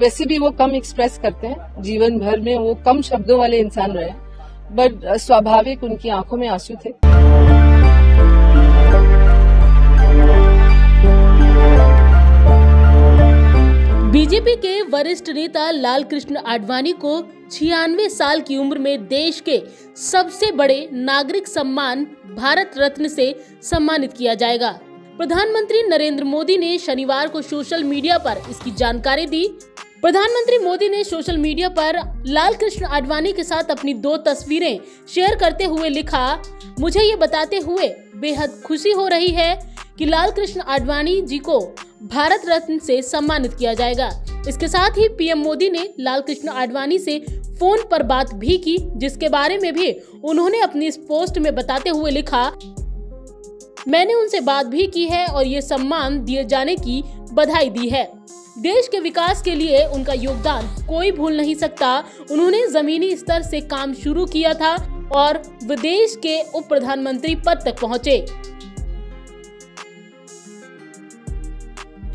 वैसे भी वो कम एक्सप्रेस करते हैं, जीवन भर में वो कम शब्दों वाले इंसान रहे, बट स्वाभाविक उनकी आंखों में आंसू थे। बीजेपी के वरिष्ठ नेता लालकृष्ण आडवाणी को 96 साल की उम्र में देश के सबसे बड़े नागरिक सम्मान भारत रत्न से सम्मानित किया जाएगा। प्रधानमंत्री नरेंद्र मोदी ने शनिवार को सोशल मीडिया पर इसकी जानकारी दी। प्रधानमंत्री मोदी ने सोशल मीडिया पर लालकृष्ण आडवाणी के साथ अपनी 2 तस्वीरें शेयर करते हुए लिखा, मुझे ये बताते हुए बेहद खुशी हो रही है कि लालकृष्ण आडवाणी जी को भारत रत्न से सम्मानित किया जाएगा। इसके साथ ही पीएम मोदी ने लालकृष्ण आडवाणी से फोन पर बात भी की, जिसके बारे में भी उन्होंने अपनी इस पोस्ट में बताते हुए लिखा, मैंने उनसे बात भी की है और ये सम्मान दिए जाने की बधाई दी है। देश के विकास के लिए उनका योगदान कोई भूल नहीं सकता। उन्होंने जमीनी स्तर से काम शुरू किया था और विदेश के उप प्रधानमंत्री पद तक पहुंचे।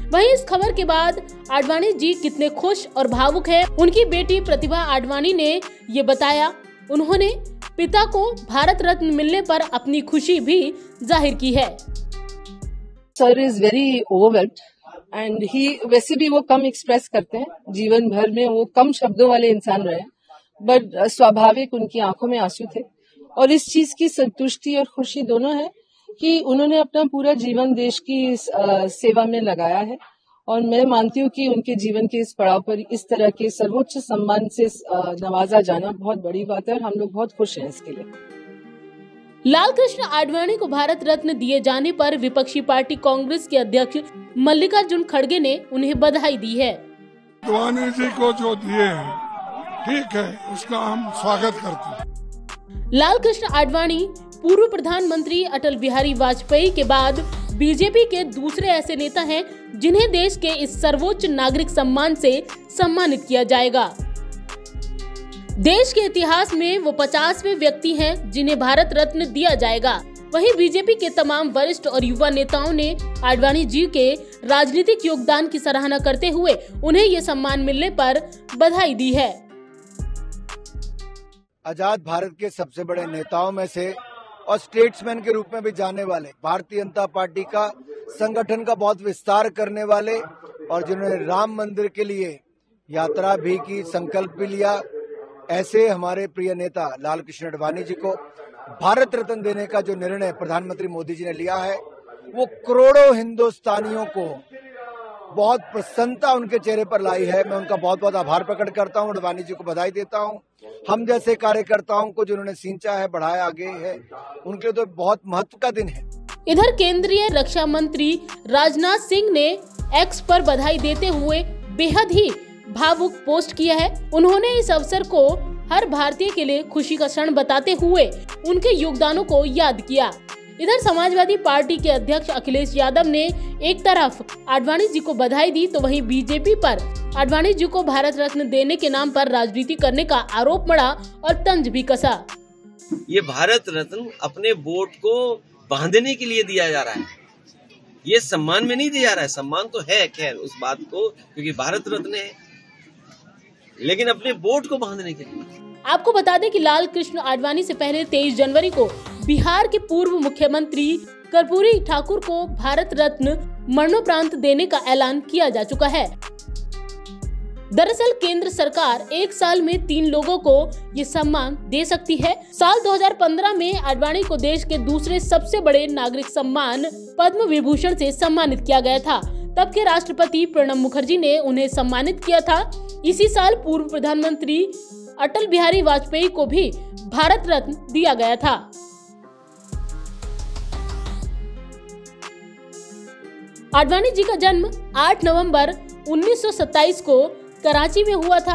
वहीं इस खबर के बाद आडवाणी जी कितने खुश और भावुक हैं, उनकी बेटी प्रतिभा आडवाणी ने ये बताया। उन्होंने पिता को भारत रत्न मिलने पर अपनी खुशी भी जाहिर की है। Sir is very overwhelmed and he वैसे भी वो कम एक्सप्रेस करते हैं, जीवन भर में वो कम शब्दों वाले इंसान रहे, बट स्वाभाविक उनकी आंखों में आंसू थे। और इस चीज की संतुष्टि और खुशी दोनों है कि उन्होंने अपना पूरा जीवन देश की सेवा में लगाया है। और मैं मानती हूँ कि उनके जीवन के इस पड़ाव पर इस तरह के सर्वोच्च सम्मान से नवाजा जाना बहुत बड़ी बात है और हम लोग बहुत खुश हैं इसके लिए। लालकृष्ण आडवाणी को भारत रत्न दिए जाने पर विपक्षी पार्टी कांग्रेस के अध्यक्ष मल्लिकार्जुन खड़गे ने उन्हें बधाई दी है। आडवाणी जी को जो दिए हैं, ठीक है, उसका हम स्वागत करते हैं। लालकृष्ण आडवाणी पूर्व प्रधानमंत्री अटल बिहारी वाजपेयी के बाद बीजेपी के दूसरे ऐसे नेता हैं जिन्हें देश के इस सर्वोच्च नागरिक सम्मान से सम्मानित किया जाएगा। देश के इतिहास में वो 50वें व्यक्ति हैं जिन्हें भारत रत्न दिया जाएगा। वहीं बीजेपी के तमाम वरिष्ठ और युवा नेताओं ने आडवाणी जी के राजनीतिक योगदान की सराहना करते हुए उन्हें ये सम्मान मिलने पर बधाई दी है। आजाद भारत के सबसे बड़े नेताओं में से और स्टेट्समैन के रूप में भी जाने वाले, भारतीय जनता पार्टी का संगठन का बहुत विस्तार करने वाले और जिन्होंने राम मंदिर के लिए यात्रा भी की, संकल्प भी लिया, ऐसे हमारे प्रिय नेता लालकृष्ण आडवाणी जी को भारत रत्न देने का जो निर्णय प्रधानमंत्री मोदी जी ने लिया है, वो करोड़ों हिंदुस्तानियों को बहुत प्रसन्नता उनके चेहरे पर लाई है। मैं उनका बहुत बहुत आभार प्रकट करता हूँ, आडवाणी जी को बधाई देता हूँ। हम जैसे कार्यकर्ताओं को जिन्होंने सींचा है, बढ़ाया आगे है, उनके तो बहुत महत्व का दिन है। इधर केंद्रीय रक्षा मंत्री राजनाथ सिंह ने एक्स पर बधाई देते हुए बेहद ही भावुक पोस्ट किया है। उन्होंने इस अवसर को हर भारतीय के लिए खुशी का क्षण बताते हुए उनके योगदानों को याद किया। इधर समाजवादी पार्टी के अध्यक्ष अखिलेश यादव ने एक तरफ आडवाणी जी को बधाई दी, तो वहीं बीजेपी पर आडवाणी जी को भारत रत्न देने के नाम पर राजनीति करने का आरोप मढ़ा और तंज भी कसा। ये भारत रत्न अपने वोट को बांधने के लिए दिया जा रहा है, ये सम्मान में नहीं दिया जा रहा है। सम्मान तो है खैर उस बात को, क्योंकि भारत रत्न है, लेकिन अपने वोट को बांधने के लिए। आपको बता दें कि लालकृष्ण आडवाणी से पहले 23 जनवरी को बिहार के पूर्व मुख्यमंत्री कर्पूरी ठाकुर को भारत रत्न मरणोपरांत देने का ऐलान किया जा चुका है। दरअसल केंद्र सरकार एक साल में 3 लोगों को ये सम्मान दे सकती है। साल 2015 में आडवाणी को देश के दूसरे सबसे बड़े नागरिक सम्मान पद्म विभूषण से सम्मानित किया गया था। तब के राष्ट्रपति प्रणब मुखर्जी ने उन्हें सम्मानित किया था। इसी साल पूर्व प्रधानमंत्री अटल बिहारी वाजपेयी को भी भारत रत्न दिया गया था। आडवाणी जी का जन्म 8 नवंबर 1927 को कराची में हुआ था।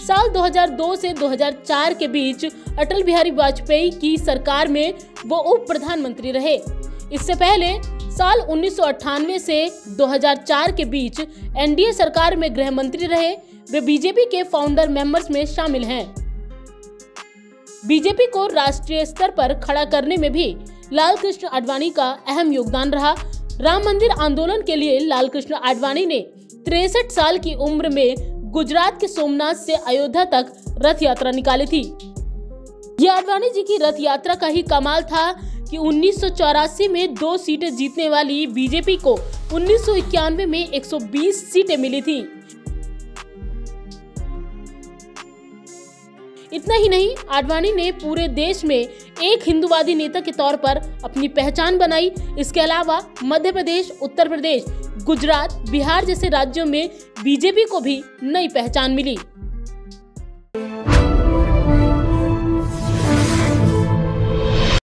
साल 2002 से 2004 के बीच अटल बिहारी वाजपेयी की सरकार में वो उप प्रधानमंत्री रहे। इससे पहले साल 1998 से 2004 के बीच एनडीए सरकार में गृह मंत्री रहे। वे बीजेपी के फाउंडर मेंबर्स में शामिल हैं। बीजेपी को राष्ट्रीय स्तर पर खड़ा करने में भी लालकृष्ण आडवाणी का अहम योगदान रहा। राम मंदिर आंदोलन के लिए लालकृष्ण आडवाणी ने 63 साल की उम्र में गुजरात के सोमनाथ से अयोध्या तक रथ यात्रा निकाली थी। ये आडवाणी जी की रथ यात्रा का ही कमाल था कि 1984 में 2 सीटें जीतने वाली बीजेपी को 1991 में 120 सीटें मिली थी। इतना ही नहीं, आडवाणी ने पूरे देश में एक हिंदूवादी नेता के तौर पर अपनी पहचान बनाई। इसके अलावा मध्य प्रदेश, उत्तर प्रदेश, गुजरात, बिहार जैसे राज्यों में बीजेपी को भी नई पहचान मिली।